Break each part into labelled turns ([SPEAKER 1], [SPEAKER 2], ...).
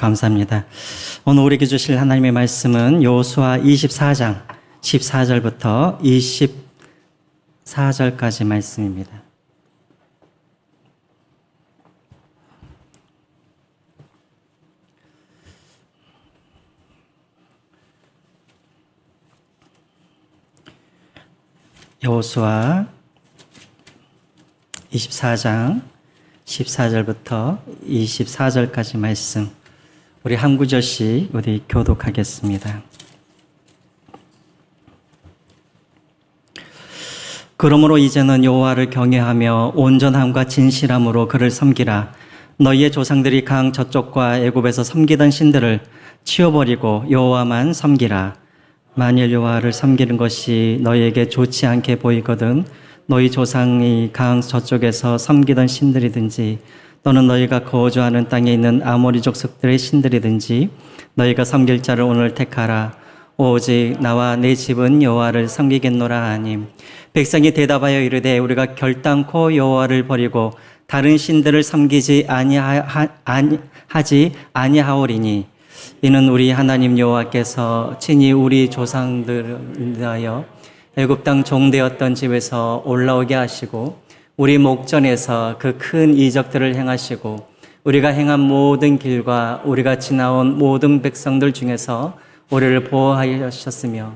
[SPEAKER 1] 감사합니다. 오늘 우리에게 주실 하나님의 말씀은 여호수아 24장 14절부터 24절까지 말씀입니다. 여호수아 24장 14절부터 24절까지 말씀, 우리 한 구절씩 우리 교독하겠습니다. 그러므로 이제는 여호와를 경외하며 온전함과 진실함으로 그를 섬기라. 너희의 조상들이 강 저쪽과 애굽에서 섬기던 신들을 치워버리고 여호와만 섬기라. 만일 여호와를 섬기는 것이 너희에게 좋지 않게 보이거든 너희 조상이 강 저쪽에서 섬기던 신들이든지 또는 너희가 거주하는 땅에 있는 아모리 족속들의 신들이든지 너희가 섬길 자를 오늘 택하라. 오직 나와 내 집은 여호와를 섬기겠노라 하니 백성이 대답하여 이르되 우리가 결단코 여호와를 버리고 다른 신들을 섬기지 아니하오리니 이는 우리 하나님 여호와께서 친히 우리 조상들을 위하여 애굽 땅 종되었던 집에서 올라오게 하시고 우리 목전에서 그 큰 이적들을 행하시고 우리가 행한 모든 길과 우리가 지나온 모든 백성들 중에서 우리를 보호하셨으며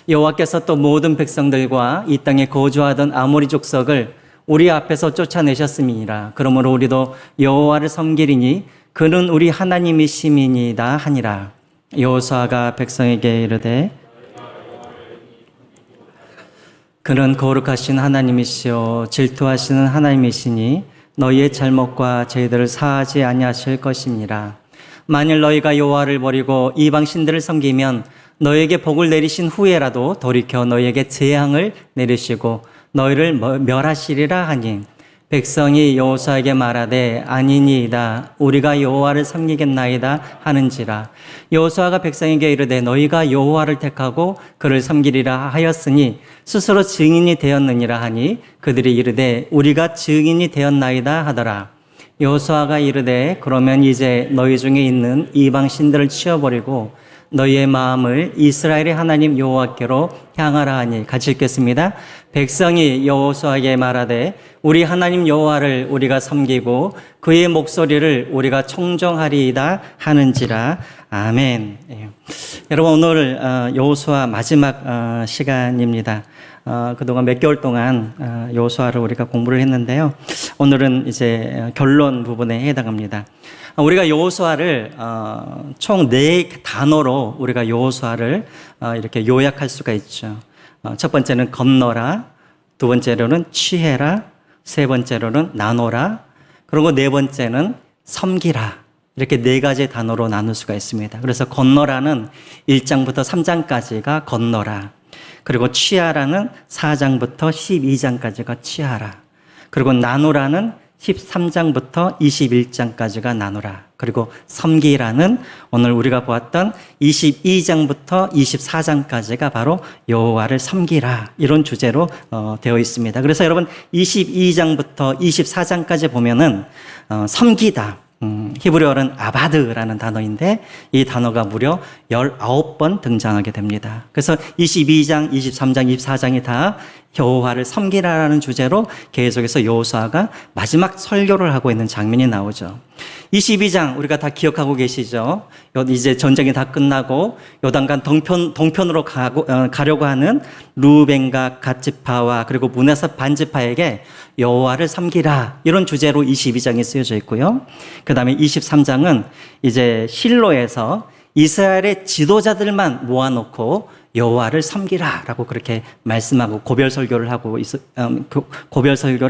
[SPEAKER 1] 여호와께서 또 모든 백성들과 이 땅에 거주하던 아모리 족속을 우리 앞에서 쫓아내셨음이니라. 그러므로 우리도 여호와를 섬기리니 그는 우리 하나님이심이니이다 하니라. 여호수아가 백성에게 이르되 그는 거룩하신 하나님이시요 질투하시는 하나님이시니 너희의 잘못과 죄들을 사하지 아니하실 것이니라. 만일 너희가 여호와를 버리고 이방 신들을 섬기면 너희에게 복을 내리신 후에라도 돌이켜 너희에게 재앙을 내리시고 너희를 멸하시리라 하니 백성이 여호수아에게 말하되 아니니이다 우리가 여호와를 섬기겠나이다 하는지라. 여호수아가 백성에게 이르되 너희가 여호와를 택하고 그를 섬기리라 하였으니 스스로 증인이 되었느니라 하니 그들이 이르되 우리가 증인이 되었나이다 하더라. 여호수아가 이르되 그러면 이제 너희 중에 있는 이방 신들을 치워버리고 너희의 마음을 이스라엘의 하나님 여호와께로 향하라 하니. 같이 읽겠습니다. 백성이 여호수아에게 말하되 우리 하나님 여호와를 우리가 섬기고 그의 목소리를 우리가 청종하리이다 하는지라. 아멘. 여러분 오늘 여호수아 마지막 시간입니다. 그동안 몇 개월 동안 여호수아를 우리가 공부를 했는데요. 오늘은 이제 결론 부분에 해당합니다. 우리가 여호수아를 총 4단어로 우리가 여호수아를 이렇게 요약할 수가 있죠. 첫 번째는 건너라, 두 번째로는 취해라, 세 번째로는 나눠라, 그리고 네 번째는 섬기라. 이렇게 4가지 단어로 나눌 수가 있습니다. 그래서 건너라는 1장부터 3장까지가 건너라. 그리고 취하라는 4장부터 12장까지가 취하라. 그리고 나누라는 13장부터 21장까지가 나누라. 그리고 섬기라는 오늘 우리가 보았던 22장부터 24장까지가 바로 여호와를 섬기라. 이런 주제로 되어 있습니다. 그래서 여러분 22장부터 24장까지 보면은 섬기다. 히브리어는 아바드라는 단어인데 이 단어가 무려 19번 등장하게 됩니다. 그래서 22장, 23장, 24장이 다 여호와를 섬기라라는 주제로 계속해서 여호수아가 마지막 설교를 하고 있는 장면이 나오죠. 22장 우리가 다 기억하고 계시죠? 이제 전쟁이 다 끝나고 요단강 동편으로 가려고 하는 루벤과 갓지파와 그리고 므낫세 반지파에게 여호와를 섬기라 이런 주제로 22장이 쓰여져 있고요. 그 다음에 23장은 이제 실로에서 이스라엘의 지도자들만 모아놓고 여호와를 섬기라라고 그렇게 말씀하고 고별 설교를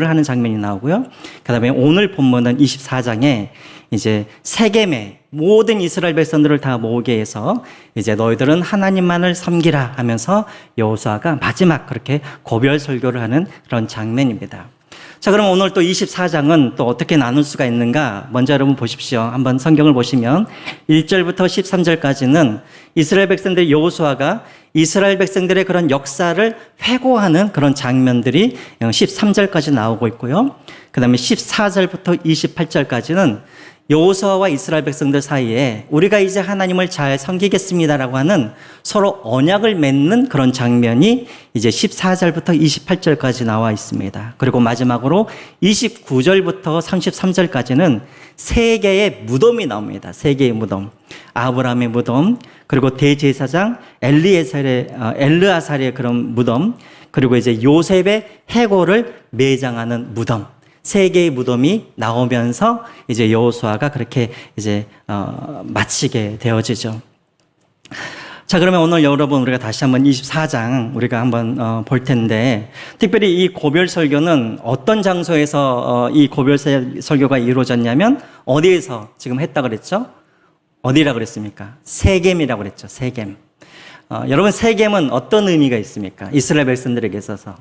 [SPEAKER 1] 하는 장면이 나오고요. 그다음에 오늘 본문은 24장에 이제 세겜의 모든 이스라엘 백성들을 다 모으게 해서 이제 너희들은 하나님만을 섬기라 하면서 여호수아가 마지막 그렇게 고별 설교를 하는 그런 장면입니다. 자, 그럼 오늘 또 24장은 또 어떻게 나눌 수가 있는가? 먼저 여러분 보십시오. 한번 성경을 보시면 1절부터 13절까지는 이스라엘 백성들 여호수아가 이스라엘 백성들의 그런 역사를 회고하는 그런 장면들이 13절까지 나오고 있고요. 그 다음에 14절부터 28절까지는 여호수아와 이스라엘 백성들 사이에 우리가 이제 하나님을 잘 섬기겠습니다라고 하는 서로 언약을 맺는 그런 장면이 이제 14절부터 28절까지 나와 있습니다. 그리고 마지막으로 29절부터 33절까지는 세 개의 무덤이 나옵니다. 세 개의 무덤. 아브라함의 무덤, 그리고 대제사장 엘르아살의 그런 무덤, 그리고 이제 요셉의 해골을 매장하는 무덤. 세 개의 무덤이 나오면서 이제 여호수아가 그렇게 이제 마치게 되어지죠. 자, 그러면 오늘 여러분 우리가 다시 한번 24장 우리가 한번 볼 텐데, 특별히 이 고별 설교는 어떤 장소에서 이 고별 설교가 이루어졌냐면 어디에서 지금 했다 그랬죠? 어디라 그랬습니까? 세겜이라고 그랬죠. 세겜. 여러분, 세겜은 어떤 의미가 있습니까? 이스라엘 백성들에게 있어서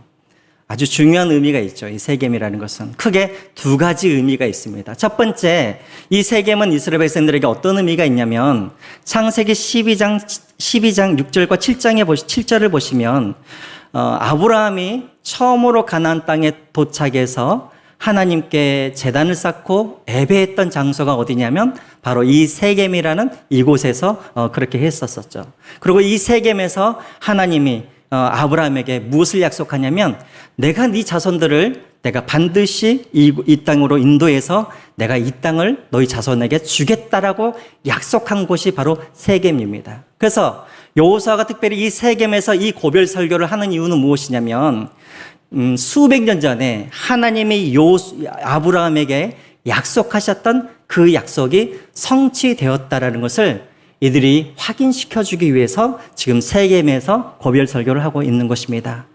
[SPEAKER 1] 아주 중요한 의미가 있죠. 이 세겜이라는 것은 크게 두 가지 의미가 있습니다. 첫 번째, 이 세겜은 이스라엘 백성들에게 어떤 의미가 있냐면 창세기 12장 6절과 7절을 보시면 아브라함이 처음으로 가나안 땅에 도착해서 하나님께 제단을 쌓고 예배했던 장소가 어디냐면 바로 이 세겜이라는 이곳에서 그렇게 했었었죠. 그리고 이 세겜에서 하나님이 아브라함에게 무엇을 약속하냐면 내가 네 자손들을 내가 반드시 이 땅으로 인도해서 내가 이 땅을 너희 자손에게 주겠다라고 약속한 곳이 바로 세겜입니다. 그래서 여호수아가 특별히 이 세겜에서 이 고별 설교를 하는 이유는 무엇이냐면 수백 년 전에 하나님이 아브라함에게 약속하셨던 그 약속이 성취되었다라는 것을 이들이 확인시켜주기 위해서 지금 세겜에서 고별 설교를 하고 있는 것입니다.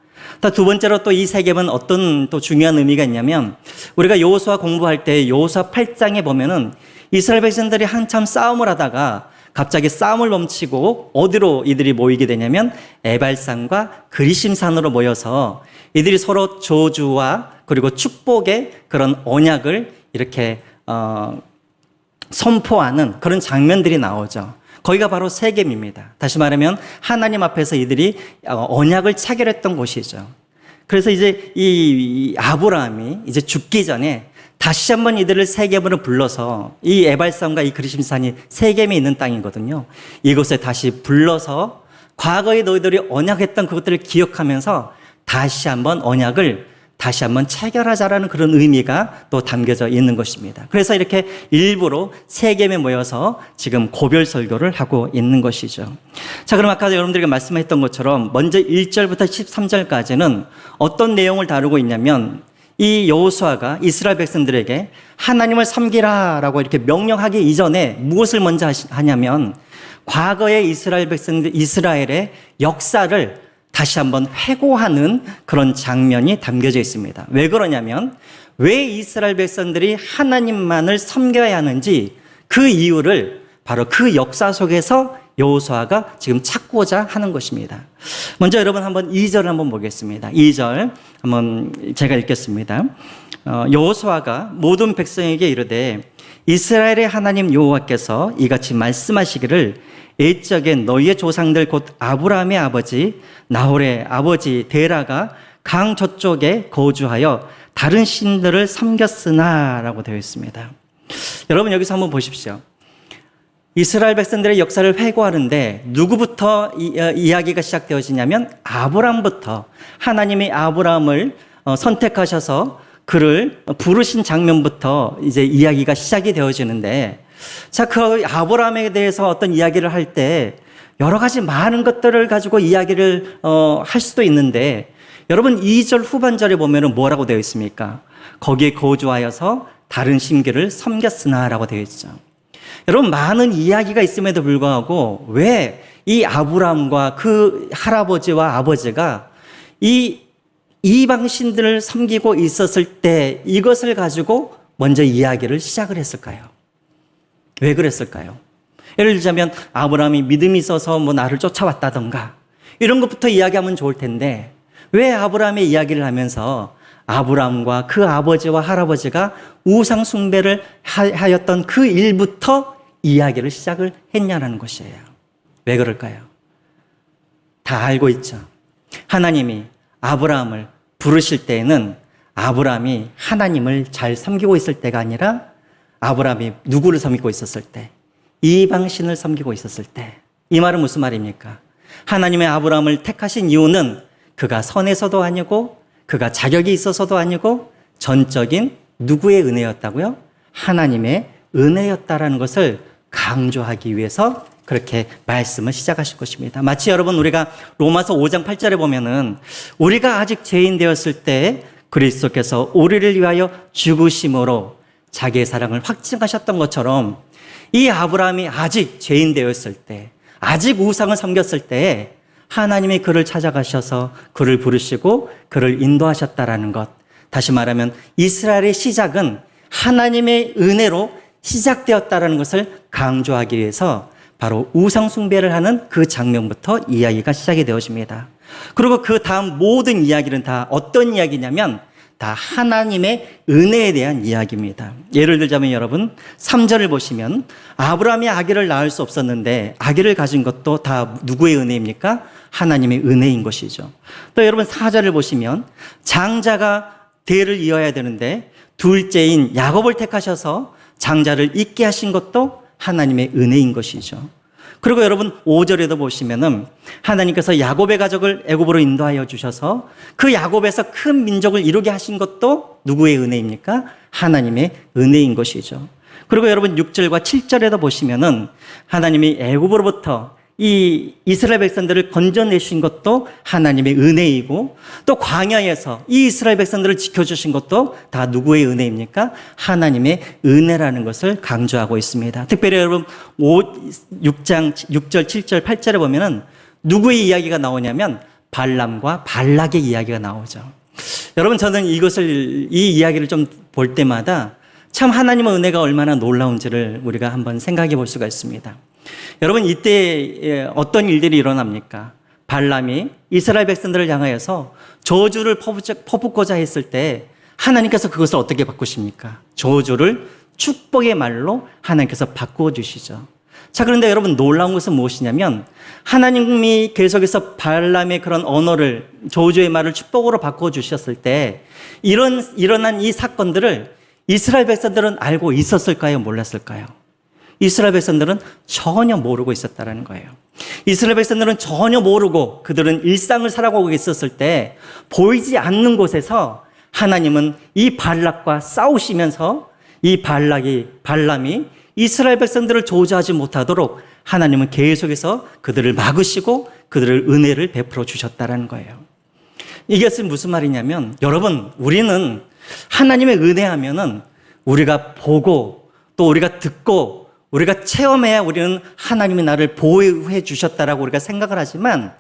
[SPEAKER 1] 또 두 번째로 또 이 세겜은 어떤 또 중요한 의미가 있냐면 우리가 여호수아 공부할 때 여호수아 8장에 보면은 이스라엘 백성들이 한참 싸움을 하다가 갑자기 싸움을 멈추고 어디로 이들이 모이게 되냐면 에발산과 그리심산으로 모여서 이들이 서로 저주와 그리고 축복의 그런 언약을 이렇게 선포하는 그런 장면들이 나오죠. 거기가 바로 세겜입니다. 다시 말하면 하나님 앞에서 이들이 언약을 체결했던 곳이죠. 그래서 이제 이 아브라함이 이제 죽기 전에 다시 한번 이들을 세겜으로 불러서 이 에발산과 이 그리심산이 세겜에 있는 땅이거든요. 이곳에 다시 불러서 과거에 너희들이 언약했던 그것들을 기억하면서 다시 한번 언약을 다시 한번 체결하자라는 그런 의미가 또 담겨져 있는 것입니다. 그래서 이렇게 일부러 세겜에 모여서 지금 고별 설교를 하고 있는 것이죠. 자, 그럼 아까 여러분들에게 말씀했던 것처럼 먼저 1절부터 13절까지는 어떤 내용을 다루고 있냐면 이 여호수아가 이스라엘 백성들에게 하나님을 섬기라라고 이렇게 명령하기 이전에 무엇을 먼저 하냐면 과거의 이스라엘 백성들, 이스라엘의 역사를 다시 한번 회고하는 그런 장면이 담겨져 있습니다. 왜 그러냐면 왜 이스라엘 백성들이 하나님만을 섬겨야 하는지 그 이유를 바로 그 역사 속에서 여호수아가 지금 찾고자 하는 것입니다. 먼저 여러분 한번 2절을 한번 보겠습니다. 2절 한번 제가 읽겠습니다. 여호수아가 모든 백성에게 이르되 이스라엘의 하나님 여호와께서 이같이 말씀하시기를 옛적에 너희의 조상들 곧 아브라함의 아버지 나홀의 아버지 데라가 강 저쪽에 거주하여 다른 신들을 섬겼으나 라고 되어 있습니다. 여러분 여기서 한번 보십시오. 이스라엘 백성들의 역사를 회고하는데 누구부터 이야기가 시작되어지냐면 아브라함부터 하나님이 아브라함을 선택하셔서 그를 부르신 장면부터 이제 이야기가 시작이 되어지는데 자, 그 아브라함에 대해서 어떤 이야기를 할 때 여러 가지 많은 것들을 가지고 이야기를 할 수도 있는데 여러분 2절 후반절에 보면은 뭐라고 되어 있습니까? 거기에 거주하여서 다른 신들을 섬겼으나 라고 되어 있죠. 여러분 많은 이야기가 있음에도 불구하고 왜 이 아브라함과 그 할아버지와 아버지가 이 이방 신들을 섬기고 있었을 때 이것을 가지고 먼저 이야기를 시작을 했을까요? 왜 그랬을까요? 예를 들자면 아브라함이 믿음이 있어서 뭐 나를 쫓아왔다던가 이런 것부터 이야기하면 좋을 텐데 왜 아브라함의 이야기를 하면서 아브라함과 그 아버지와 할아버지가 우상 숭배를 하였던 그 일부터 이야기를 시작을 했냐라는 것이에요. 왜 그럴까요? 다 알고 있죠. 하나님이 아브라함을 부르실 때에는 아브라함이 하나님을 잘 섬기고 있을 때가 아니라 아브라함이 누구를 섬기고 있었을 때? 이방신을 섬기고 있었을 때. 이 말은 무슨 말입니까? 하나님의 아브라함을 택하신 이유는 그가 선해서도 아니고 그가 자격이 있어서도 아니고 전적인 누구의 은혜였다고요? 하나님의 은혜였다라는 것을 강조하기 위해서 그렇게 말씀을 시작하실 것입니다. 마치 여러분 우리가 로마서 5장 8절에 보면은 우리가 아직 죄인 되었을 때 그리스도께서 우리를 위하여 죽으심으로 자기의 사랑을 확증하셨던 것처럼 이 아브라함이 아직 죄인 되었을 때, 아직 우상을 섬겼을 때 하나님이 그를 찾아가셔서 그를 부르시고 그를 인도하셨다라는 것. 다시 말하면 이스라엘의 시작은 하나님의 은혜로 시작되었다라는 것을 강조하기 위해서 바로 우상 숭배를 하는 그 장면부터 이야기가 시작이 되어집니다. 그리고 그 다음 모든 이야기는 다 어떤 이야기냐면 다 하나님의 은혜에 대한 이야기입니다. 예를 들자면 여러분 3절을 보시면 아브라함이 아기를 낳을 수 없었는데 아기를 가진 것도 다 누구의 은혜입니까? 하나님의 은혜인 것이죠. 또 여러분 4절을 보시면 장자가 대를 이어야 되는데 둘째인 야곱을 택하셔서 장자를 잇게 하신 것도 하나님의 은혜인 것이죠. 그리고 여러분 5절에도 보시면은 하나님께서 야곱의 가족을 애굽으로 인도하여 주셔서 그 야곱에서 큰 민족을 이루게 하신 것도 누구의 은혜입니까? 하나님의 은혜인 것이죠. 그리고 여러분 6절과 7절에도 보시면은 하나님이 애굽으로부터 이 이스라엘 백성들을 건져내신 것도 하나님의 은혜이고 또 광야에서 이 이스라엘 백성들을 지켜주신 것도 다 누구의 은혜입니까? 하나님의 은혜라는 것을 강조하고 있습니다. 특별히 여러분 6장 6절, 7절, 8절에 보면은 누구의 이야기가 나오냐면 발람과 발락의 이야기가 나오죠. 여러분 저는 이 이야기를 좀 볼 때마다 참 하나님의 은혜가 얼마나 놀라운지를 우리가 한번 생각해 볼 수가 있습니다. 여러분 이때 어떤 일들이 일어납니까? 발람이 이스라엘 백성들을 향하여서 저주를 퍼붓고자 했을 때 하나님께서 그것을 어떻게 바꾸십니까? 저주를 축복의 말로 하나님께서 바꾸어 주시죠. 자, 그런데 여러분 놀라운 것은 무엇이냐면 하나님이 계속해서 발람의 그런 언어를 저주의 말을 축복으로 바꾸어 주셨을 때 일어난 이 사건들을 이스라엘 백성들은 알고 있었을까요? 몰랐을까요? 이스라엘 백성들은 전혀 모르고 있었다는 거예요. 이스라엘 백성들은 전혀 모르고 그들은 일상을 살아가고 있었을 때 보이지 않는 곳에서 하나님은 이 발락과 싸우시면서 이 발람이 이스라엘 백성들을 저주하지 못하도록 하나님은 계속해서 그들을 막으시고 그들을 은혜를 베풀어 주셨다는 거예요. 이것은 무슨 말이냐면 여러분 우리는 하나님의 은혜하면은 우리가 보고 또 우리가 듣고 우리가 체험해야 우리는 하나님이 나를 보호해 주셨다라고 우리가 생각을 하지만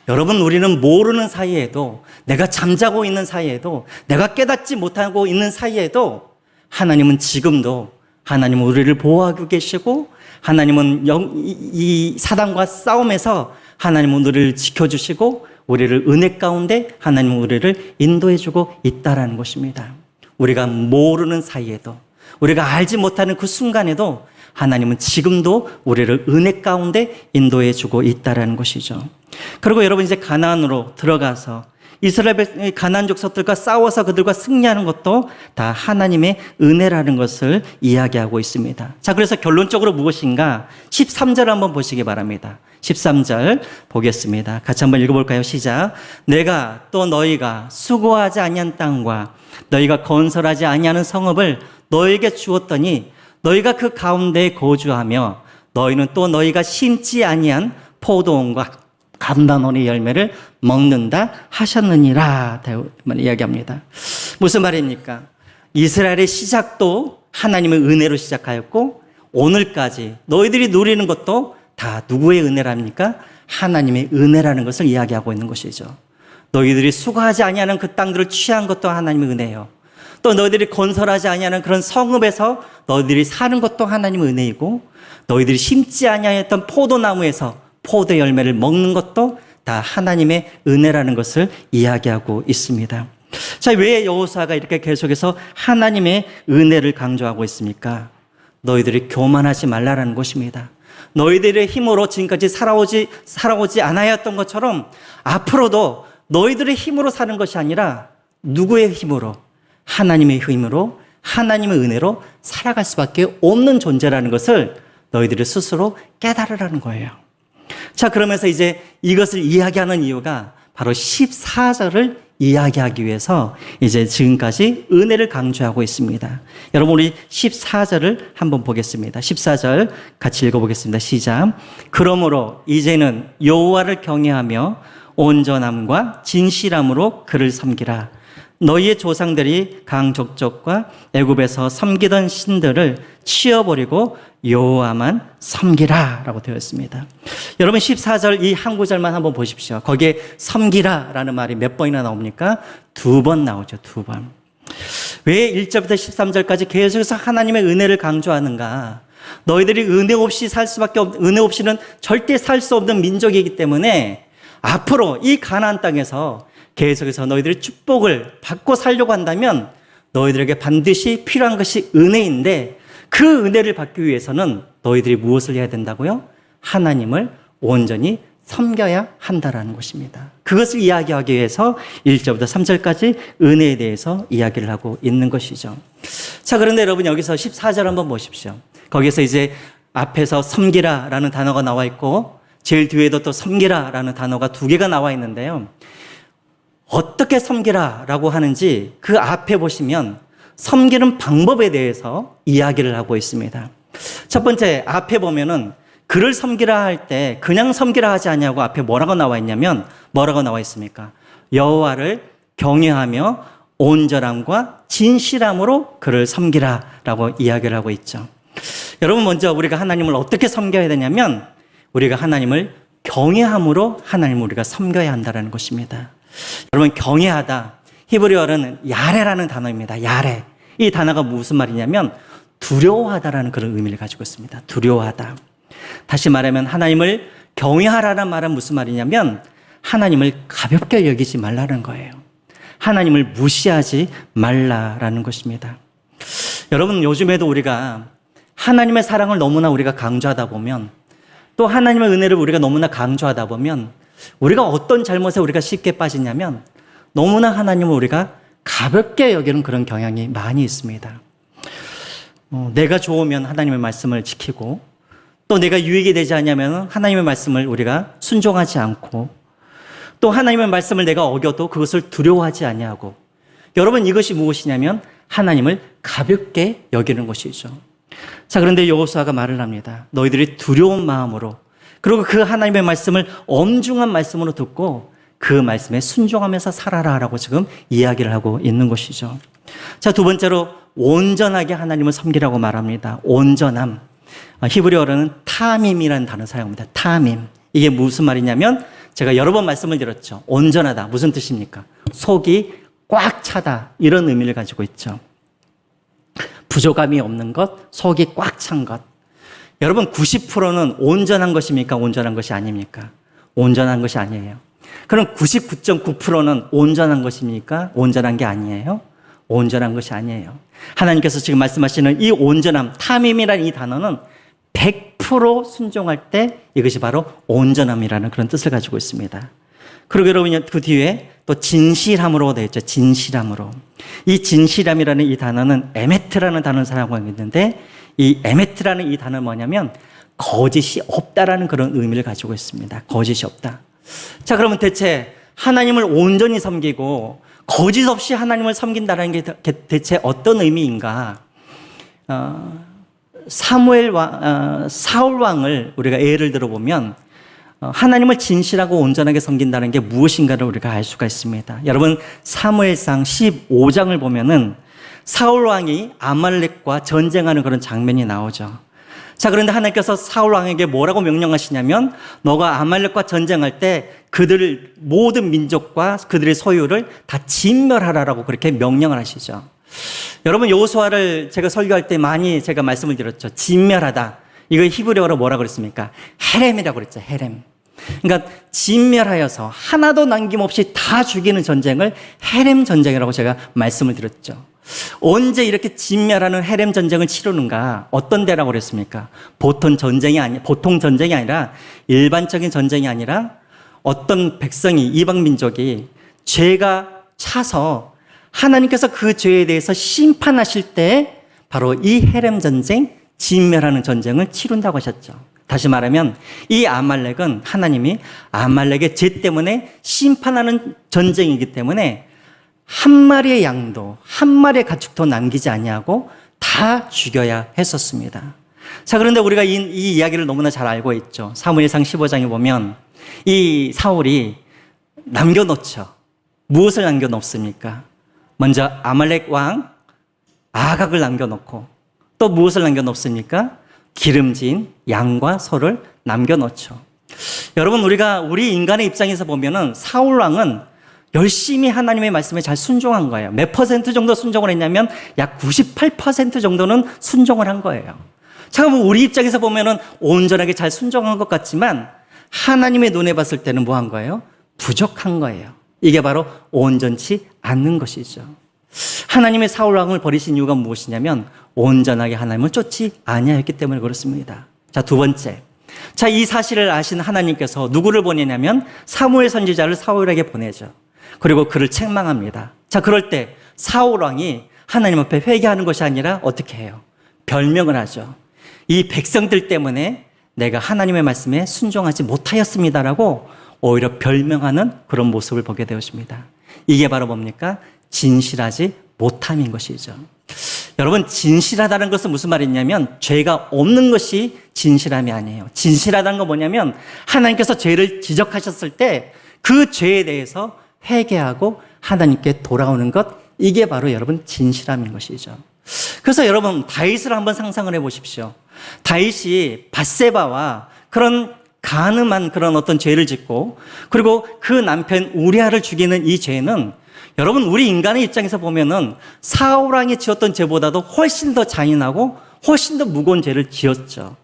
[SPEAKER 1] 여러분 우리는 모르는 사이에도 내가 잠자고 있는 사이에도 내가 깨닫지 못하고 있는 사이에도 하나님은 지금도 하나님은 우리를 보호하고 계시고 하나님은 이 사단과 싸움에서 하나님은 우리를 지켜주시고 우리를 은혜 가운데 하나님은 우리를 인도해주고 있다라는 것입니다. 우리가 모르는 사이에도 우리가 알지 못하는 그 순간에도 하나님은 지금도 우리를 은혜 가운데 인도해주고 있다라는 것이죠. 그리고 여러분 이제 가나안으로 들어가서 이스라엘 가나안 족속들과 싸워서 그들과 승리하는 것도 다 하나님의 은혜라는 것을 이야기하고 있습니다. 자, 그래서 결론적으로 무엇인가 13절 한번 보시기 바랍니다. 13절 보겠습니다. 같이 한번 읽어볼까요? 시작. 내가 또 너희가 수고하지 아니한 땅과 너희가 건설하지 아니하는 성읍을 너희에게 주었더니 너희가 그 가운데에 거주하며 너희는 또 너희가 심지 아니한 포도원과 감람원의 열매를 먹는다 하셨느니라 이야기합니다. 무슨 말입니까? 이스라엘의 시작도 하나님의 은혜로 시작하였고 오늘까지 너희들이 누리는 것도 다 누구의 은혜랍니까? 하나님의 은혜라는 것을 이야기하고 있는 것이죠. 너희들이 수고하지 아니하는 그 땅들을 취한 것도 하나님의 은혜예요. 또 너희들이 건설하지 아니하는 그런 성읍에서 너희들이 사는 것도 하나님의 은혜이고 너희들이 심지 아니하였던 포도나무에서 포도 열매를 먹는 것도 다 하나님의 은혜라는 것을 이야기하고 있습니다. 자, 왜 여호수아가 이렇게 계속해서 하나님의 은혜를 강조하고 있습니까? 너희들이 교만하지 말라라는 것입니다. 너희들의 힘으로 지금까지 살아오지 않아였던 것처럼 앞으로도 너희들의 힘으로 사는 것이 아니라 누구의 힘으로? 하나님의 힘으로 하나님의 은혜로 살아갈 수밖에 없는 존재라는 것을 너희들이 스스로 깨달으라는 거예요. 자, 그러면서 이제 이것을 이야기하는 이유가 바로 14절을 이야기하기 위해서 이제 지금까지 은혜를 강조하고 있습니다. 여러분, 우리 14절을 한번 보겠습니다. 14절 같이 읽어보겠습니다. 시작. 그러므로 이제는 여호와를 경외하며 온전함과 진실함으로 그를 섬기라. 너희의 조상들이 강족족과 애굽에서 섬기던 신들을 치워버리고 여호와만 섬기라 라고 되어 있습니다. 여러분, 14절 이 한 구절만 한번 보십시오. 거기에 섬기라 라는 말이 몇 번이나 나옵니까? 2번 나오죠. 2번. 왜 1절부터 13절까지 계속해서 하나님의 은혜를 강조하는가? 너희들이 은혜 없이 살 수밖에 은혜 없이는 절대 살 수 없는 민족이기 때문에 앞으로 이 가나안 땅에서 계속해서 너희들이 축복을 받고 살려고 한다면 너희들에게 반드시 필요한 것이 은혜인데, 그 은혜를 받기 위해서는 너희들이 무엇을 해야 된다고요? 하나님을 온전히 섬겨야 한다라는 것입니다. 그것을 이야기하기 위해서 1절부터 3절까지 은혜에 대해서 이야기를 하고 있는 것이죠. 자, 그런데 여러분, 여기서 14절 한번 보십시오. 거기서 이제 앞에서 섬기라라는 단어가 나와 있고 제일 뒤에도 또 섬기라라는 단어가 2개가 나와 있는데요. 어떻게 섬기라라고 하는지 그 앞에 보시면 섬기는 방법에 대해서 이야기를 하고 있습니다. 첫 번째, 앞에 보면은 그를 섬기라 할 때 그냥 섬기라 하지 않냐고 앞에 뭐라고 나와 있냐면, 뭐라고 나와 있습니까? 여호와를 경외하며 온전함과 진실함으로 그를 섬기라라고 이야기를 하고 있죠. 여러분, 먼저 우리가 하나님을 어떻게 섬겨야 되냐면, 우리가 하나님을 경외함으로 하나님을 우리가 섬겨야 한다는 것입니다. 여러분, 경외하다, 히브리어로는 야레라는 단어입니다. 야레. 이 단어가 무슨 말이냐면 두려워하다라는 그런 의미를 가지고 있습니다. 두려워하다. 다시 말하면 하나님을 경외하라는 말은 무슨 말이냐면 하나님을 가볍게 여기지 말라는 거예요. 하나님을 무시하지 말라라는 것입니다. 여러분, 요즘에도 우리가 하나님의 사랑을 너무나 우리가 강조하다 보면, 또 하나님의 은혜를 우리가 너무나 강조하다 보면 우리가 어떤 잘못에 우리가 쉽게 빠지냐면 너무나 하나님을 우리가 가볍게 여기는 그런 경향이 많이 있습니다. 내가 좋으면 하나님의 말씀을 지키고, 또 내가 유익이 되지 않냐면 하나님의 말씀을 우리가 순종하지 않고, 또 하나님의 말씀을 내가 어겨도 그것을 두려워하지 아니하고. 여러분, 이것이 무엇이냐면 하나님을 가볍게 여기는 것이죠. 자, 그런데 여호수아가 말을 합니다. 너희들이 두려운 마음으로, 그리고 그 하나님의 말씀을 엄중한 말씀으로 듣고 그 말씀에 순종하면서 살아라라고 지금 이야기를 하고 있는 것이죠. 자, 두 번째로 온전하게 하나님을 섬기라고 말합니다. 온전함. 히브리어로는 타밈이라는 단어 사용합니다. 타밈. 이게 무슨 말이냐면 제가 여러 번 말씀을 드렸죠. 온전하다. 무슨 뜻입니까? 속이 꽉 차다. 이런 의미를 가지고 있죠. 부족함이 없는 것, 속이 꽉 찬 것. 여러분, 90%는 온전한 것입니까? 온전한 것이 아닙니까? 온전한 것이 아니에요. 그럼 99.9%는 온전한 것입니까? 온전한 게 아니에요? 온전한 것이 아니에요. 하나님께서 지금 말씀하시는 이 온전함, 타밈이라는 이 단어는 100% 순종할 때 이것이 바로 온전함이라는 그런 뜻을 가지고 있습니다. 그리고 여러분, 그 뒤에 또 진실함으로 되어 있죠. 진실함으로. 이 진실함이라는 이 단어는 에메트라는 단어를 사용하고 있는데, 이 에메트라는 이 단어는 뭐냐면 거짓이 없다라는 그런 의미를 가지고 있습니다. 거짓이 없다. 자, 그러면 대체 하나님을 온전히 섬기고 거짓 없이 하나님을 섬긴다는 게 대체 어떤 의미인가? 사울 왕을 우리가 예를 들어보면 하나님을 진실하고 온전하게 섬긴다는 게 무엇인가를 우리가 알 수가 있습니다. 여러분, 사무엘상 15장을 보면은 사울 왕이 아말렉과 전쟁하는 그런 장면이 나오죠. 자, 그런데 하나님께서 사울 왕에게 뭐라고 명령하시냐면, 너가 아말렉과 전쟁할 때 그들을 모든 민족과 그들의 소유를 다 진멸하라라고 그렇게 명령을 하시죠. 여러분, 여호수아를 제가 설교할 때 많이 제가 말씀을 드렸죠. 진멸하다. 이거 히브리어로 뭐라고 그랬습니까? 헤렘이라고 그랬죠. 헤렘. 그러니까 진멸하여서 하나도 남김없이 다 죽이는 전쟁을 헤렘 전쟁이라고 제가 말씀을 드렸죠. 언제 이렇게 진멸하는 헤렘 전쟁을 치르는가? 어떤 데라고 그랬습니까? 보통 전쟁이 아니라 일반적인 전쟁이 아니라 어떤 백성이, 이방 민족이 죄가 차서 하나님께서 그 죄에 대해서 심판하실 때 바로 이 헤렘 전쟁, 진멸하는 전쟁을 치룬다고 하셨죠. 다시 말하면 이 아말렉은 하나님이 아말렉의 죄 때문에 심판하는 전쟁이기 때문에 한 마리의 양도 한 마리의 가축도 남기지 아니하고 다 죽여야 했었습니다. 자, 그런데 우리가 이 이야기를 너무나 잘 알고 있죠. 사무엘상 15장에 보면 이 사울이 남겨놓죠. 무엇을 남겨놓습니까? 먼저 아말렉 왕 아각을 남겨놓고 또 무엇을 남겨놓습니까? 기름진 양과 소를 남겨놓죠. 여러분, 우리 인간의 입장에서 보면은 사울 왕은 열심히 하나님의 말씀에 잘 순종한 거예요. 몇 퍼센트 정도 순종을 했냐면 약 98% 정도는 순종을 한 거예요. 자, 그럼 우리 입장에서 보면은 온전하게 잘 순종한 것 같지만 하나님의 눈에 봤을 때는 뭐 한 거예요? 부족한 거예요. 이게 바로 온전치 않는 것이죠. 하나님의 사울 왕을 버리신 이유가 무엇이냐면 온전하게 하나님을 쫓지 아니하였기 때문에 그렇습니다. 자, 두 번째. 자, 이 사실을 아신 하나님께서 누구를 보내냐면 사무엘 선지자를 사울에게 보내죠. 그리고 그를 책망합니다. 자, 그럴 때 사울 왕이 하나님 앞에 회개하는 것이 아니라 어떻게 해요? 별명을 하죠. 이 백성들 때문에 내가 하나님의 말씀에 순종하지 못하였습니다라고 오히려 별명하는 그런 모습을 보게 되었습니다. 이게 바로 뭡니까? 진실하지 못함인 것이죠. 여러분, 진실하다는 것은 무슨 말이냐면 죄가 없는 것이 진실함이 아니에요. 진실하다는 건 뭐냐면 하나님께서 죄를 지적하셨을 때 그 죄에 대해서 회개하고 하나님께 돌아오는 것, 이게 바로 여러분 진실함인 것이죠. 그래서 여러분, 다윗을 한번 상상을 해 보십시오. 다윗이 밧세바와 그런 간음한 그런 어떤 죄를 짓고 그리고 그 남편 우리아를 죽이는 이 죄는 여러분, 우리 인간의 입장에서 보면은 사울 왕이 지었던 죄보다도 훨씬 더 잔인하고 훨씬 더 무거운 죄를 지었죠.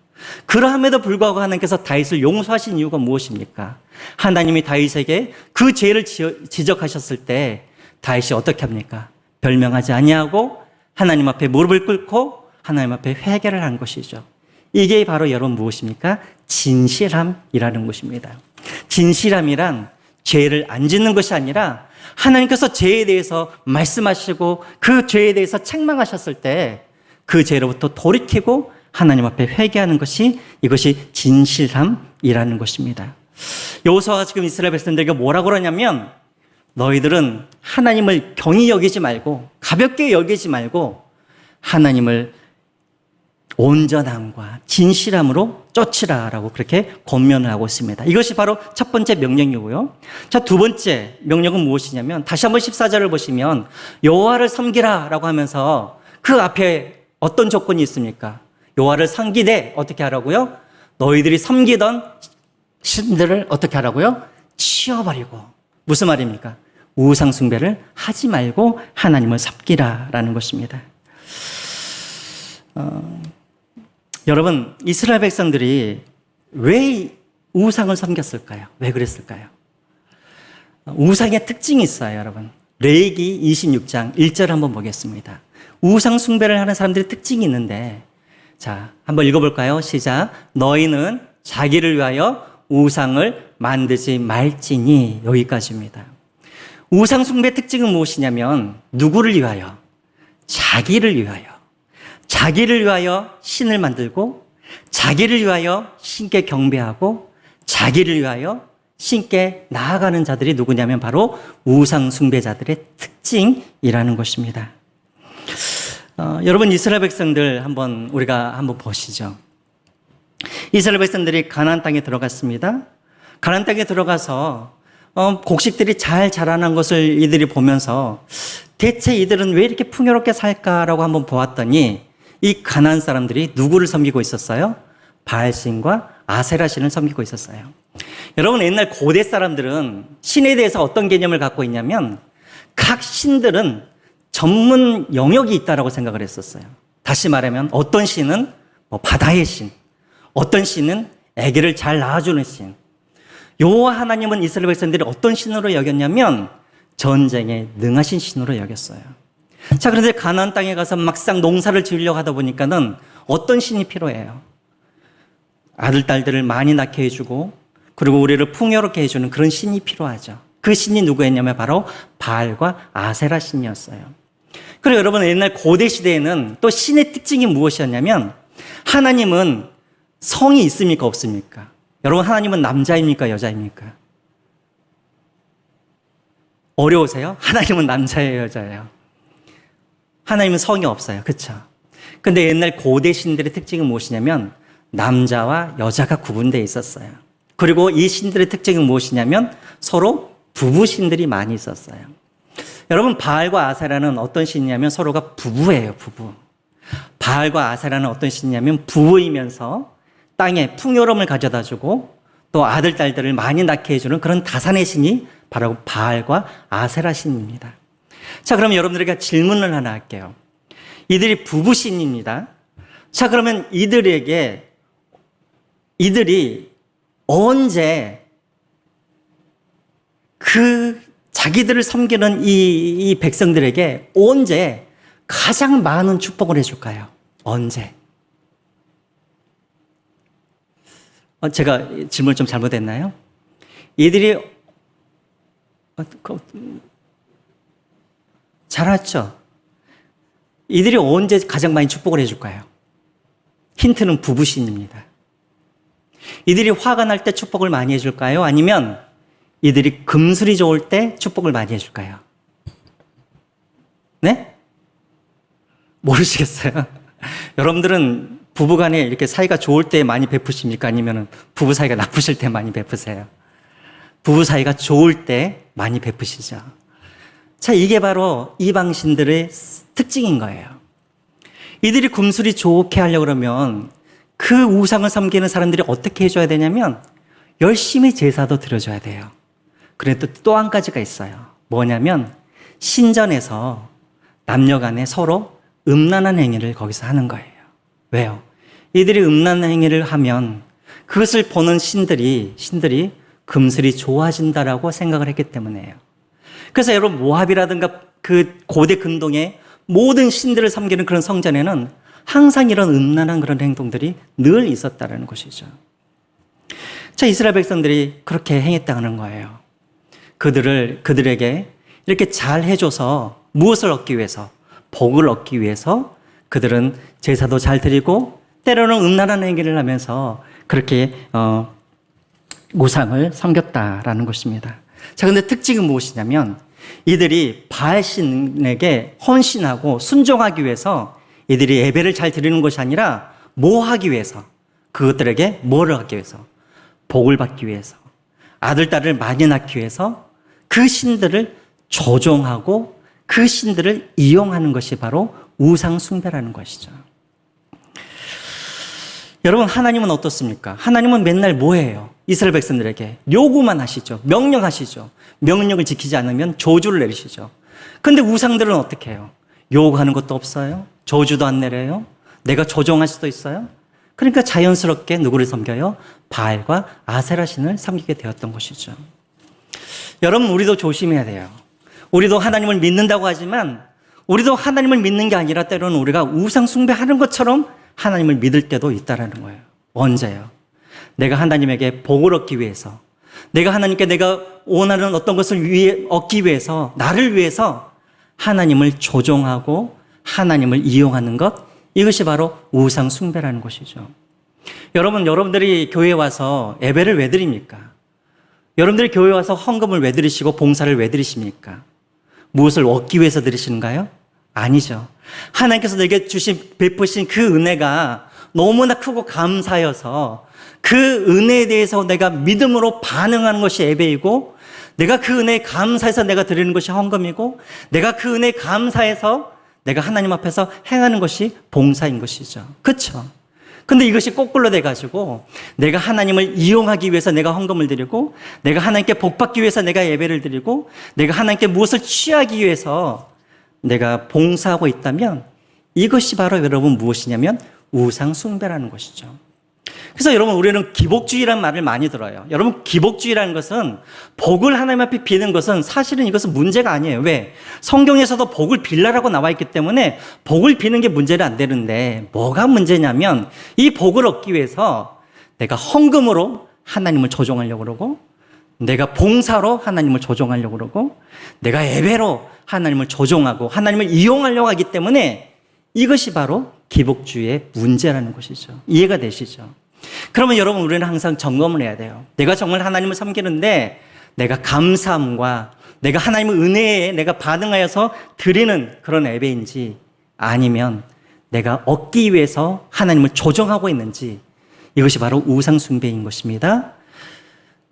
[SPEAKER 1] 그러함에도 불구하고 하나님께서 다윗을 용서하신 이유가 무엇입니까? 하나님이 다윗에게 그 죄를 지적하셨을 때 다윗이 어떻게 합니까? 별명하지 아니하고 하나님 앞에 무릎을 꿇고 하나님 앞에 회개를 한 것이죠. 이게 바로 여러분 무엇입니까? 진실함이라는 것입니다. 진실함이란 죄를 안 짓는 것이 아니라 하나님께서 죄에 대해서 말씀하시고 그 죄에 대해서 책망하셨을 때 그 죄로부터 돌이키고 하나님 앞에 회개하는 것이, 이것이 진실함이라는 것입니다. 여호수아가 지금 이스라엘 백성들에게 뭐라고 그러냐면 너희들은 하나님을 경히 여기지 말고 가볍게 여기지 말고 하나님을 온전함과 진실함으로 쫓으라라고 그렇게 권면을 하고 있습니다. 이것이 바로 첫 번째 명령이고요. 자, 두 번째 명령은 무엇이냐면 다시 한번 14절을 보시면 여호와를 섬기라라고 하면서 그 앞에 어떤 조건이 있습니까? 여호와를 섬기되 어떻게 하라고요? 너희들이 섬기던 신들을 어떻게 하라고요? 치워버리고. 무슨 말입니까? 우상 숭배를 하지 말고 하나님을 섬기라라는 것입니다. 여러분, 이스라엘 백성들이 왜 우상을 섬겼을까요? 왜 그랬을까요? 우상의 특징이 있어요, 여러분. 레위기 26장 1절 한번 보겠습니다. 우상 숭배를 하는 사람들의 특징이 있는데, 자, 한번 읽어볼까요? 시작. 너희는 자기를 위하여 우상을 만들지 말지니. 여기까지입니다. 우상 숭배의 특징은 무엇이냐면 누구를 위하여? 자기를 위하여. 자기를 위하여 신을 만들고 자기를 위하여 신께 경배하고 자기를 위하여 신께 나아가는 자들이 누구냐면 바로 우상 숭배자들의 특징이라는 것입니다. 여러분, 이스라엘 백성들 우리가 한번 보시죠. 이스라엘 백성들이 가나안 땅에 들어갔습니다. 가나안 땅에 들어가서 곡식들이 잘 자라난 것을 이들이 보면서 대체 이들은 왜 이렇게 풍요롭게 살까라고 한번 보았더니 이 가나안 사람들이 누구를 섬기고 있었어요? 바알신과 아세라신을 섬기고 있었어요. 여러분, 옛날 고대 사람들은 신에 대해서 어떤 개념을 갖고 있냐면 각 신들은 전문 영역이 있다라고 생각을 했었어요. 다시 말하면 어떤 신은 바다의 신, 어떤 신은 아기를 잘 낳아주는 신. 여호와 하나님은 이스라엘 백성들이 어떤 신으로 여겼냐면 전쟁에 능하신 신으로 여겼어요. 자, 그런데 가나안 땅에 가서 막상 농사를 지으려고 하다 보니까는 어떤 신이 필요해요? 아들, 딸들을 많이 낳게 해주고 그리고 우리를 풍요롭게 해주는 그런 신이 필요하죠. 그 신이 누구였냐면 바로 바알과 아세라 신이었어요. 그리고 여러분, 옛날 고대 시대에는 또 신의 특징이 무엇이었냐면 하나님은 성이 있습니까 없습니까? 여러분, 하나님은 남자입니까 여자입니까? 어려우세요? 하나님은 남자예요 여자예요? 하나님은 성이 없어요. 그렇죠? 근데 옛날 고대 신들의 특징은 무엇이냐면 남자와 여자가 구분되어 있었어요. 그리고 이 신들의 특징은 무엇이냐면 서로 부부 신들이 많이 있었어요. 여러분, 바알과 아세라는 어떤 신이냐면 서로가 부부예요. 부부. 바알과 아세라는 어떤 신이냐면 부부이면서 땅에 풍요로움을 가져다주고 또 아들, 딸들을 많이 낳게 해주는 그런 다산의 신이 바로 바알과 아세라 신입니다. 자, 그럼 여러분들에게 질문을 하나 할게요. 이들이 부부신입니다. 자, 그러면 이들이 언제 그 자기들을 섬기는 이 백성들에게 언제 가장 많은 축복을 해줄까요? 언제? 제가 질문을 좀 잘못했나요? 이들이 잘 왔죠? 이들이 언제 가장 많이 축복을 해줄까요? 힌트는 부부신입니다. 이들이 화가 날 때 축복을 많이 해줄까요? 아니면 이들이 금술이 좋을 때 축복을 많이 해줄까요? 네? 모르시겠어요? 여러분들은 부부간에 이렇게 사이가 좋을 때 많이 베푸십니까? 아니면 부부 사이가 나쁘실 때 많이 베푸세요? 부부 사이가 좋을 때 많이 베푸시죠. 자, 이게 바로 이방신들의 특징인 거예요. 이들이 금술이 좋게 하려고 그러면 그 우상을 섬기는 사람들이 어떻게 해줘야 되냐면 열심히 제사도 드려줘야 돼요. 그런데 또 한 가지가 있어요. 뭐냐면 신전에서 남녀 간에 서로 음란한 행위를 거기서 하는 거예요. 왜요? 이들이 음란한 행위를 하면 그것을 보는 신들이 금슬이 좋아진다라고 생각을 했기 때문에요. 그래서 여러분, 모압이라든가 그 고대 근동의 모든 신들을 섬기는 그런 성전에는 항상 이런 음란한 그런 행동들이 늘 있었다는 것이죠. 자, 이스라엘 백성들이 그렇게 행했다는 거예요. 그들에게 이렇게 잘 해줘서 무엇을 얻기 위해서? 복을 얻기 위해서 그들은 제사도 잘 드리고 때로는 음란한 행위를 하면서 그렇게 우상을 섬겼다라는 것입니다. 자, 근데 특징은 무엇이냐면 이들이 바알신에게 헌신하고 순종하기 위해서 이들이 예배를 잘 드리는 것이 아니라 뭐 하기 위해서? 그것들에게 뭐를 하기 위해서? 복을 받기 위해서, 아들, 딸을 많이 낳기 위해서 그 신들을 조종하고 그 신들을 이용하는 것이 바로 우상 숭배라는 것이죠. 여러분, 하나님은 어떻습니까? 하나님은 맨날 뭐예요? 이스라엘 백성들에게 요구만 하시죠. 명령하시죠. 명령을 지키지 않으면 저주를 내리시죠. 근데 우상들은 어떻게 해요? 요구하는 것도 없어요. 저주도 안 내려요. 내가 조종할 수도 있어요. 그러니까 자연스럽게 누구를 섬겨요? 바알과 아세라 신을 섬기게 되었던 것이죠. 여러분, 우리도 조심해야 돼요. 우리도 하나님을 믿는다고 하지만 우리도 하나님을 믿는 게 아니라 때로는 우리가 우상 숭배하는 것처럼 하나님을 믿을 때도 있다라는 거예요. 언제요? 내가 하나님에게 복을 얻기 위해서, 내가 하나님께 내가 원하는 어떤 것을 얻기 위해서, 나를 위해서 하나님을 조종하고 하나님을 이용하는 것, 이것이 바로 우상 숭배라는 것이죠. 여러분들이 교회에 와서 예배를 왜 드립니까? 여러분들이 교회에 와서 헌금을 왜 드리시고 봉사를 왜 드리십니까? 무엇을 얻기 위해서 드리시는가요? 아니죠. 하나님께서 내게 베푸신 그 은혜가 너무나 크고 감사여서 그 은혜에 대해서 내가 믿음으로 반응하는 것이 예배이고, 내가 그 은혜에 감사해서 내가 드리는 것이 헌금이고, 내가 그 은혜에 감사해서 내가 하나님 앞에서 행하는 것이 봉사인 것이죠. 그렇죠? 근데 이것이 거꾸로 돼가지고 내가 하나님을 이용하기 위해서 내가 헌금을 드리고, 내가 하나님께 복받기 위해서 내가 예배를 드리고, 내가 하나님께 무엇을 취하기 위해서 내가 봉사하고 있다면 이것이 바로 여러분 무엇이냐면 우상 숭배라는 것이죠. 그래서 여러분, 우리는 기복주의라는 말을 많이 들어요. 여러분, 기복주의라는 것은 복을 하나님 앞에 비는 것은 사실은 이것은 문제가 아니에요. 왜? 성경에서도 복을 빌라라고 나와 있기 때문에 복을 비는 게 문제는 안 되는데, 뭐가 문제냐면 이 복을 얻기 위해서 내가 헌금으로 하나님을 조종하려고 그러고, 내가 봉사로 하나님을 조종하려고 그러고 내가 예배로 하나님을 조종하고 하나님을 이용하려고 하기 때문에 이것이 바로 기복주의의 문제라는 것이죠. 이해가 되시죠? 그러면 여러분, 우리는 항상 점검을 해야 돼요. 내가 정말 하나님을 섬기는데 내가 감사함과 내가 하나님의 은혜에 내가 반응하여서 드리는 그런 예배인지, 아니면 내가 얻기 위해서 하나님을 조종하고 있는지, 이것이 바로 우상숭배인 것입니다.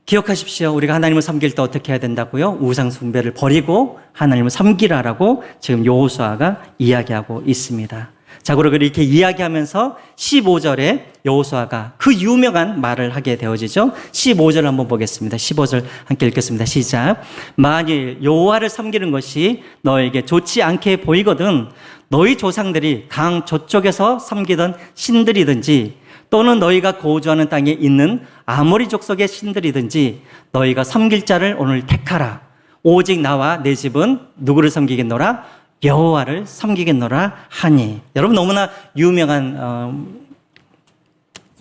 [SPEAKER 1] 기억하십시오. 우리가 하나님을 섬길 때 어떻게 해야 된다고요? 우상숭배를 버리고 하나님을 섬기라라고 지금 여호수아가 이야기하고 있습니다. 자, 그리고 이렇게 이야기하면서 15절에 여호수아가 그 유명한 말을 하게 되어지죠. 15절 한번 보겠습니다. 15절 함께 읽겠습니다. 시작. 만일 여호와를 섬기는 것이 너에게 좋지 않게 보이거든 너희 조상들이 강 저쪽에서 섬기던 신들이든지 또는 너희가 거주하는 땅에 있는 아모리 족속의 신들이든지 너희가 섬길 자를 오늘 택하라. 오직 나와 내 집은 누구를 섬기겠노라? 여호와를 섬기겠노라 하니. 여러분, 너무나 유명한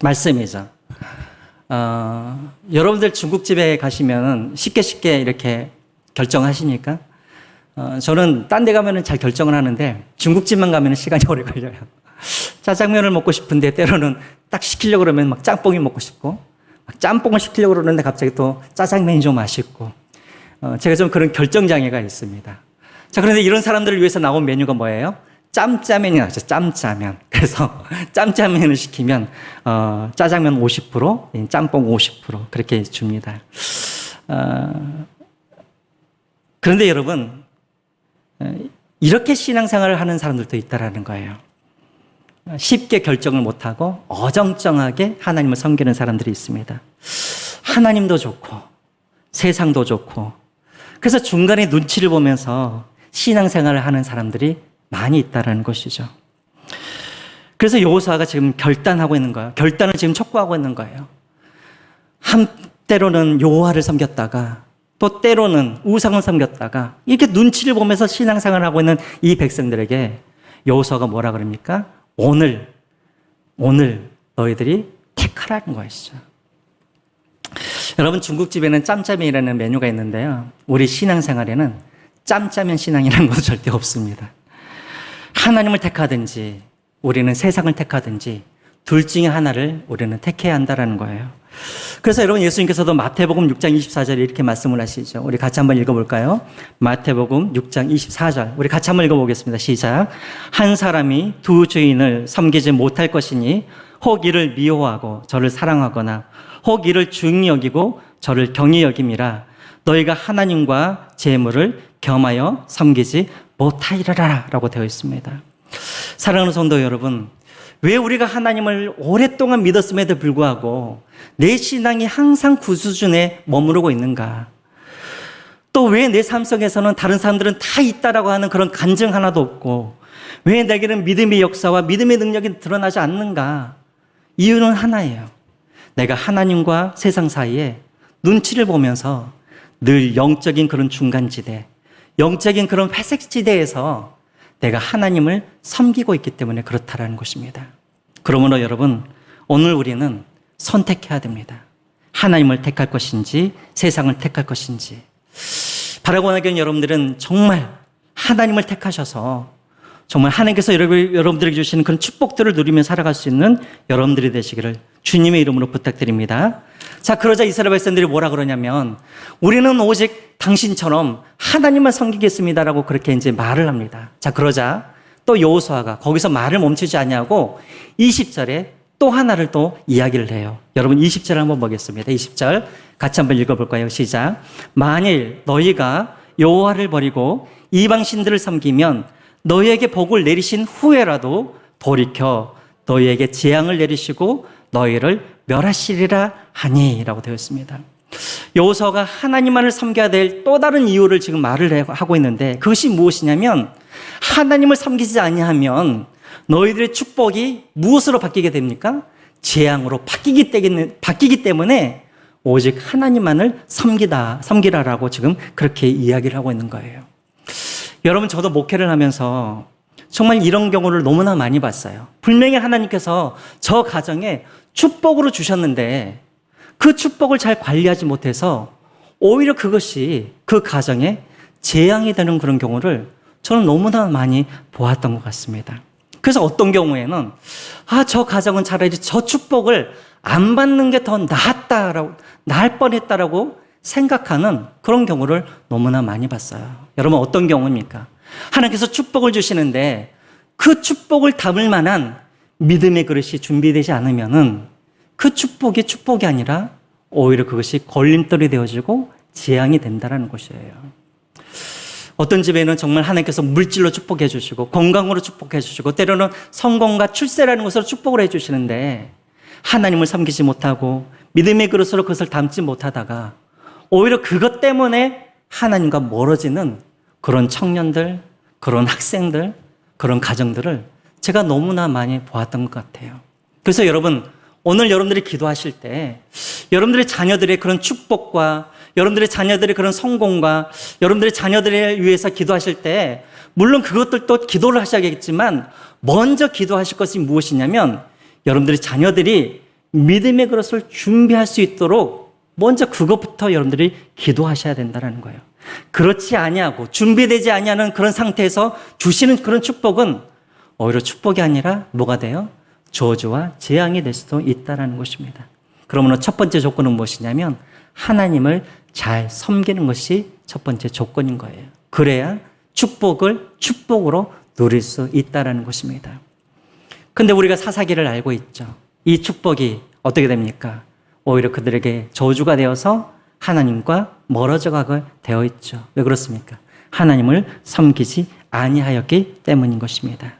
[SPEAKER 1] 말씀이죠. 여러분들 중국집에 가시면 쉽게 이렇게 결정하시니까? 저는 딴 데 가면 잘 결정을 하는데 중국집만 가면 시간이 오래 걸려요. 짜장면을 먹고 싶은데 때로는 딱 시키려고 그러면 막 짬뽕이 먹고 싶고, 막 짬뽕을 시키려고 그러는데 갑자기 또 짜장면이 좀 맛있고, 제가 좀 그런 결정장애가 있습니다. 자, 그런데 이런 사람들을 위해서 나온 메뉴가 뭐예요? 짬짜면이 나왔죠. 짬짜면. 그래서 짬짜면을 시키면 짜장면 50%, 짬뽕 50% 그렇게 줍니다. 그런데 여러분, 이렇게 신앙생활을 하는 사람들도 있다라는 거예요. 쉽게 결정을 못하고 어정쩡하게 하나님을 섬기는 사람들이 있습니다. 하나님도 좋고 세상도 좋고, 그래서 중간에 눈치를 보면서 신앙생활을 하는 사람들이 많이 있다는 것이죠. 그래서 여호수아가 지금 결단하고 있는 거예요. 결단을 지금 촉구하고 있는 거예요. 한때로는 여호와를 섬겼다가 또 때로는 우상을 섬겼다가 이렇게 눈치를 보면서 신앙생활을 하고 있는 이 백성들에게 여호수아가 뭐라 그럽니까? 오늘 너희들이 택하라는 것이죠. 여러분, 중국집에는 짬짜면이라는 메뉴가 있는데요, 우리 신앙생활에는 짬짜면 신앙이라는 것은 절대 없습니다. 하나님을 택하든지 우리는 세상을 택하든지 둘 중에 하나를 우리는 택해야 한다는 거예요. 그래서 여러분, 예수님께서도 마태복음 6장 24절에 이렇게 말씀을 하시죠. 우리 같이 한번 읽어볼까요? 마태복음 6장 24절 우리 같이 한번 읽어보겠습니다. 시작. 한 사람이 두 주인을 섬기지 못할 것이니 혹 이를 미워하고 저를 사랑하거나 혹 이를 중히 여기고 저를 경히 여김이라. 너희가 하나님과 재물을 겸하여 섬기지 못하리라 라고 되어 있습니다. 사랑하는 성도 여러분, 왜 우리가 하나님을 오랫동안 믿었음에도 불구하고 내 신앙이 항상 그 수준에 머무르고 있는가? 또 왜 내 삶 속에서는 다른 사람들은 다 있다라고 하는 그런 간증 하나도 없고, 왜 내게는 믿음의 역사와 믿음의 능력이 드러나지 않는가? 이유는 하나예요. 내가 하나님과 세상 사이에 눈치를 보면서 늘 영적인 그런 중간지대, 영적인 그런 회색지대에서 내가 하나님을 섬기고 있기 때문에 그렇다라는 것입니다. 그러므로 여러분, 오늘 우리는 선택해야 됩니다. 하나님을 택할 것인지 세상을 택할 것인지. 바라고나교는 여러분들은 정말 하나님을 택하셔서 정말 하나님께서 여러분들에게 주시는 그런 축복들을 누리며 살아갈 수 있는 여러분들이 되시기를 주님의 이름으로 부탁드립니다. 자, 그러자 이스라엘 백성들이 뭐라 그러냐면 우리는 오직 당신처럼 하나님만 섬기겠습니다라고 그렇게 이제 말을 합니다. 자, 그러자 또 여호수아가 거기서 말을 멈추지 않냐고 20절에 또 하나를 또 이야기를 해요. 여러분 20절 한번 보겠습니다. 20절 같이 한번 읽어볼까요? 시작. 만일 너희가 여호와를 버리고 이방 신들을 섬기면 너희에게 복을 내리신 후에라도 돌이켜 너희에게 재앙을 내리시고 너희를 멸하시리라 하니 라고 되어 있습니다. 여호수아가 하나님만을 섬겨야 될 또 다른 이유를 지금 말을 하고 있는데 그것이 무엇이냐면 하나님을 섬기지 아니하면 너희들의 축복이 무엇으로 바뀌게 됩니까? 재앙으로 바뀌기 때문에 오직 하나님만을 섬기라라고 지금 그렇게 이야기를 하고 있는 거예요. 여러분, 저도 목회를 하면서 정말 이런 경우를 너무나 많이 봤어요. 분명히 하나님께서 저 가정에 축복으로 주셨는데 그 축복을 잘 관리하지 못해서 오히려 그것이 그 가정에 재앙이 되는 그런 경우를 저는 너무나 많이 보았던 것 같습니다. 그래서 어떤 경우에는 저 가정은 차라리 저 축복을 안 받는 게 더 나을 뻔했다라고 생각하는 그런 경우를 너무나 많이 봤어요. 여러분 어떤 경우입니까? 하나님께서 축복을 주시는데 그 축복을 담을 만한 믿음의 그릇이 준비되지 않으면은 그 축복이 아니라 오히려 그것이 걸림돌이 되어지고 재앙이 된다는 것이에요. 어떤 집에는 정말 하나님께서 물질로 축복해 주시고 건강으로 축복해 주시고 때로는 성공과 출세라는 것으로 축복을 해 주시는데 하나님을 섬기지 못하고 믿음의 그릇으로 그것을 담지 못하다가 오히려 그것 때문에 하나님과 멀어지는 그런 청년들, 그런 학생들, 그런 가정들을 제가 너무나 많이 보았던 것 같아요. 그래서 여러분, 오늘 여러분들이 기도하실 때 여러분들의 자녀들의 그런 축복과 여러분들의 자녀들의 그런 성공과 여러분들의 자녀들을 위해서 기도하실 때 물론 그것들도 기도를 하셔야겠지만 먼저 기도하실 것이 무엇이냐면 여러분들의 자녀들이 믿음의 그릇을 준비할 수 있도록 먼저 그것부터 여러분들이 기도하셔야 된다는 거예요. 그렇지 아니하고 준비되지 아니하는 그런 상태에서 주시는 그런 축복은 오히려 축복이 아니라 뭐가 돼요? 저주와 재앙이 될 수도 있다는 것입니다. 그러므로 첫 번째 조건은 무엇이냐면 하나님을 잘 섬기는 것이 첫 번째 조건인 거예요. 그래야 축복을 축복으로 누릴 수 있다는 것입니다. 근데 우리가 사사기를 알고 있죠. 이 축복이 어떻게 됩니까? 오히려 그들에게 저주가 되어서 하나님과 멀어져 가게 되어 있죠. 왜 그렇습니까? 하나님을 섬기지 아니하였기 때문인 것입니다.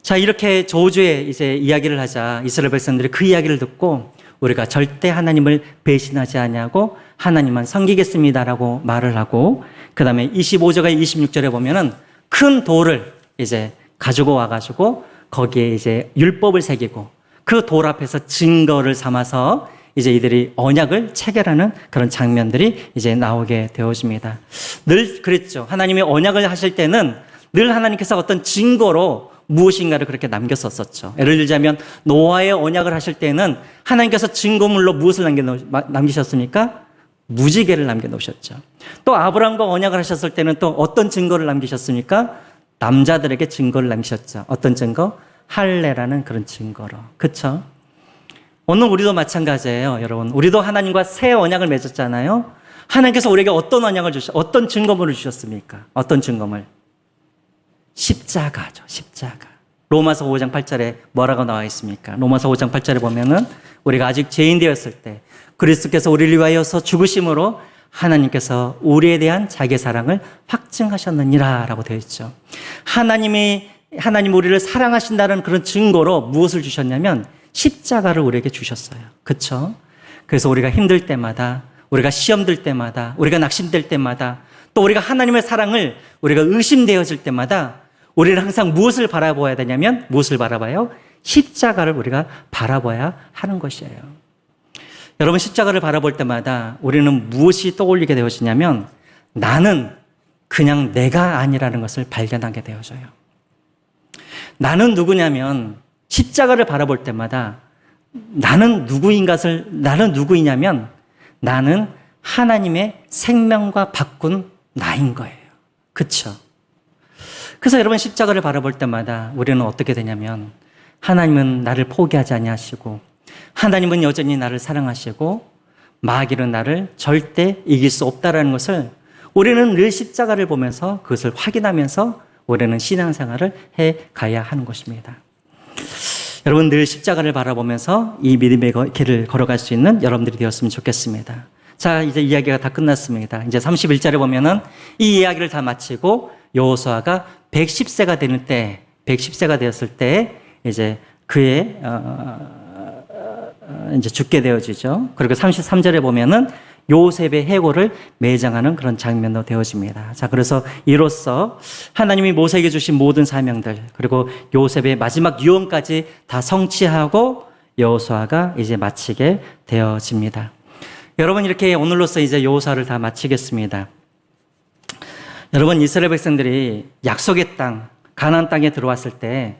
[SPEAKER 1] 자, 이렇게 저주의 이제 이야기를 하자 이스라엘 백성들이 그 이야기를 듣고 우리가 절대 하나님을 배신하지 아니하고 하나님만 섬기겠습니다라고 말을 하고 그 다음에 25절과 26절에 보면은 큰 돌을 이제 가지고 와가지고 거기에 이제 율법을 새기고 그 돌 앞에서 증거를 삼아서 이제 이들이 언약을 체결하는 그런 장면들이 이제 나오게 되어집니다. 늘 그랬죠. 하나님이 언약을 하실 때는 늘 하나님께서 어떤 증거로 무엇인가를 그렇게 남겼었죠. 예를 들자면 노아의 언약을 하실 때는 하나님께서 증거물로 무엇을 남기셨습니까? 무지개를 남겨놓으셨죠. 또 아브라함과 언약을 하셨을 때는 또 어떤 증거를 남기셨습니까? 남자들에게 증거를 남기셨죠. 어떤 증거? 할례라는 그런 증거로. 그렇죠? 오늘 우리도 마찬가지예요, 여러분. 우리도 하나님과 새 언약을 맺었잖아요. 하나님께서 우리에게 어떤 언약을 어떤 증거물을 주셨습니까? 어떤 증거물? 십자가죠, 십자가. 로마서 5장 8절에 뭐라고 나와 있습니까? 로마서 5장 8절에 보면은 우리가 아직 죄인 되었을 때 그리스도께서 우리를 위하여서 죽으심으로 하나님께서 우리에 대한 자기의 사랑을 확증하셨느니라 라고 되어 있죠. 하나님 우리를 사랑하신다는 그런 증거로 무엇을 주셨냐면 십자가를 우리에게 주셨어요. 그렇죠? 그래서 우리가 힘들 때마다, 우리가 시험 들 때마다, 우리가 낙심될 때마다, 또 우리가 하나님의 사랑을 우리가 의심되어질 때마다 우리는 항상 무엇을 바라봐야 되냐면 무엇을 바라봐요? 십자가를 우리가 바라봐야 하는 것이에요. 여러분 십자가를 바라볼 때마다 우리는 무엇이 떠올리게 되어지냐면 나는 그냥 내가 아니라는 것을 발견하게 되어져요. 나는 누구냐면 십자가를 바라볼 때마다 나는 누구이냐면 나는 하나님의 생명과 바꾼 나인 거예요. 그렇죠? 그래서 여러분 십자가를 바라볼 때마다 우리는 어떻게 되냐면 하나님은 나를 포기하지 아니하시고 하나님은 여전히 나를 사랑하시고 마귀는 나를 절대 이길 수 없다라는 것을 우리는 늘 십자가를 보면서 그것을 확인하면서 우리는 신앙생활을 해 가야 하는 것입니다. 여러분 늘 십자가를 바라보면서 이 믿음의 길을 걸어갈 수 있는 여러분들이 되었으면 좋겠습니다. 자, 이제 이야기가 다 끝났습니다. 이제 31절에 보면은 이 이야기를 다 마치고 여호수아가 110세가 되는 때, 110세가 되었을 때 이제 그의 이제 죽게 되어지죠. 그리고 33절에 보면은 요셉의 해고를 매장하는 그런 장면도 되어집니다. 자, 그래서 이로써 하나님이 모세에게 주신 모든 사명들, 그리고 요셉의 마지막 유언까지 다 성취하고 여호수아가 이제 마치게 되어집니다. 여러분 이렇게 오늘로써 이제 여호수아를 다 마치겠습니다. 여러분 이스라엘 백성들이 약속의 땅, 가나안 땅에 들어왔을 때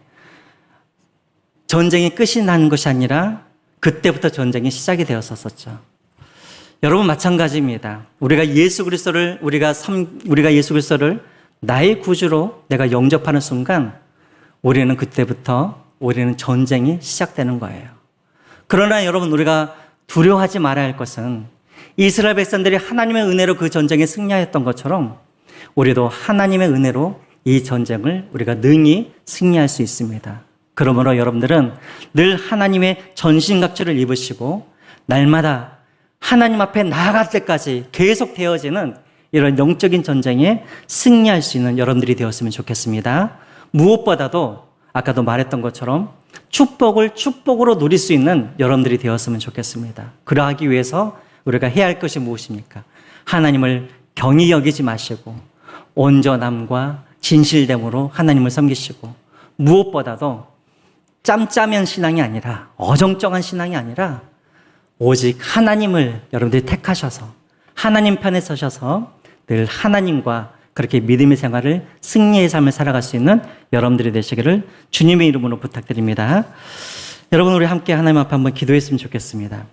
[SPEAKER 1] 전쟁이 끝이 난 것이 아니라 그때부터 전쟁이 시작이 되었었죠. 여러분 마찬가지입니다. 우리가 예수 그리스도를 나의 구주로 내가 영접하는 순간 우리는 그때부터 우리는 전쟁이 시작되는 거예요. 그러나 여러분 우리가 두려워하지 말아야 할 것은 이스라엘 백성들이 하나님의 은혜로 그 전쟁에 승리하였던 것처럼 우리도 하나님의 은혜로 이 전쟁을 우리가 능히 승리할 수 있습니다. 그러므로 여러분들은 늘 하나님의 전신갑주를 입으시고 날마다 하나님 앞에 나아갈 때까지 계속 되어지는 이런 영적인 전쟁에 승리할 수 있는 여러분들이 되었으면 좋겠습니다. 무엇보다도 아까도 말했던 것처럼 축복을 축복으로 누릴 수 있는 여러분들이 되었으면 좋겠습니다. 그러하기 위해서 우리가 해야 할 것이 무엇입니까? 하나님을 경히 여기지 마시고 온전함과 진실됨으로 하나님을 섬기시고 무엇보다도 짬짜면 신앙이 아니라 어정쩡한 신앙이 아니라 오직 하나님을 여러분들이 택하셔서 하나님 편에 서셔서 늘 하나님과 그렇게 믿음의 생활을 승리의 삶을 살아갈 수 있는 여러분들이 되시기를 주님의 이름으로 부탁드립니다. 여러분 우리 함께 하나님 앞에 한번 기도했으면 좋겠습니다.